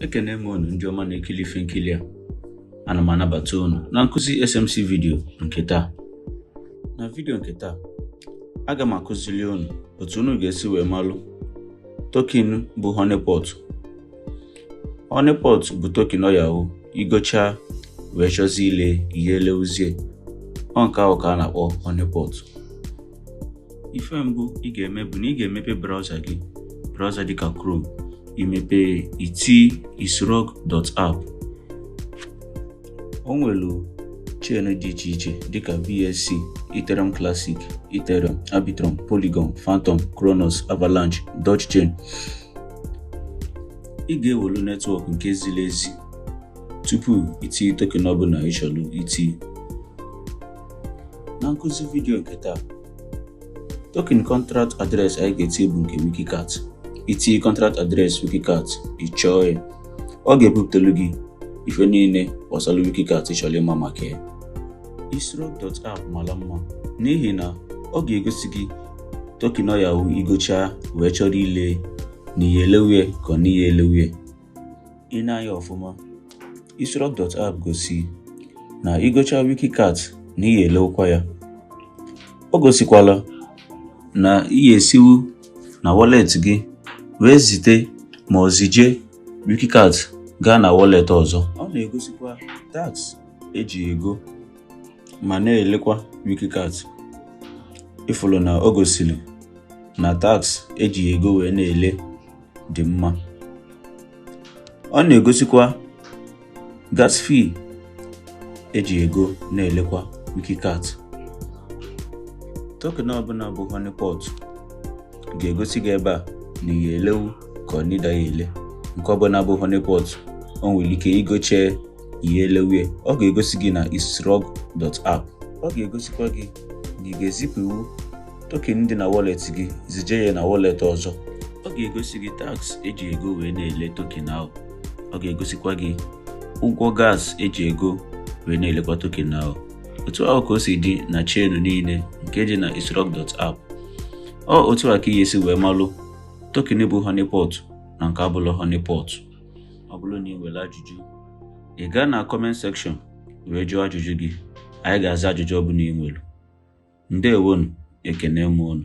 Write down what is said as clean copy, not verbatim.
Ekene m unu ndị ọma na-ekili ife nkili a. Ana m anabata unu na nkụzi SMC video nke taa. Na video nke taa, aga m akụzili unu otu unu ga-esi wee malụ token bụ Honeypot. Honeypot bụ token Yahoo igocha wee chọzi ile ihe eleuzie. Ọ nke ahụ ka a na-akpọ Honeypot. Ife mbụ ị ga-eme bụ na ị ga-emepe browser dịka Chrome. Imepe isrog.app. O nwere chain dị iche iche dịka BSC, Ethereum Classic, Ethereum, Arbitrum, Polygon, Phantom, Kronos, Avalanche, Dogechain. Ị ga-ewelu netwọk nke ziri ezi tupu itinye token ọbụla ị chọrọ itinye. Na nkụzi vidio nke taa, token contract address anyị ga-etinye bụ nke Wikicat. Itinye contract address Wikicat ịchọọ ya, ọ ga-ebupụtelu gị ife niile gbasara Wikicat ịchọrọ ịma maka ya. Isrog.app mara mma n'ihi na ọ ga-egosi gị token Yahoo igocha wee chọrọ ile n'ihe elewie ka ọ n'ihe elewie. Ị na-anya ọfụma, Isrog.app gosi na igocha Wikicat na ihe elewukwa ya. Ọ gosikwala na ihe esiwu na wallet gị wee zite ma ọ zije Wikicat gaa na wallet ọzọ. Ọ na-egosikwa tax eji ego ma na-elekwa Wikicat. Ifụlụ na ọ gosiri na tax eji ego wee na-ele dị mma. Ọ na-egosikwa gas fee eji ego na-elekwa Wikicat. Token ọbụla bụ Honeypot ga-egosi gị ebe a na ihe elewu ka ọ nida ya ele. Nke ọbụla bụ Honeypot o nwere ike igoche ihe elewie. Ọ ga-egosi gị na isrog.app. Ọ ga-egosikwa gị na ị ga-ezipụ iwu token dị na wallet gị zije ya na wallet ọzọ. Ọ ga-egosi gị tax eji ego wee na-ele token ahụ. Ọ ga-egosikwa gị ụgwọ gas eji ego wee na-elekwa token ahụ. Otu ahụ ka o si dị na chain niile nke dị na isrog.app. Otu a ka ị ga-esi wee malụ token bụ Honeypot na nke abụlọ Honeypot. Ọ bụrụ na ị nwere ajụjụ, ị gaa na comment section wee jụọ ajụjụ gị. Anyị ga-aza ajụjụ ọbụla ị nwere. Ndewonu, ekene m unu.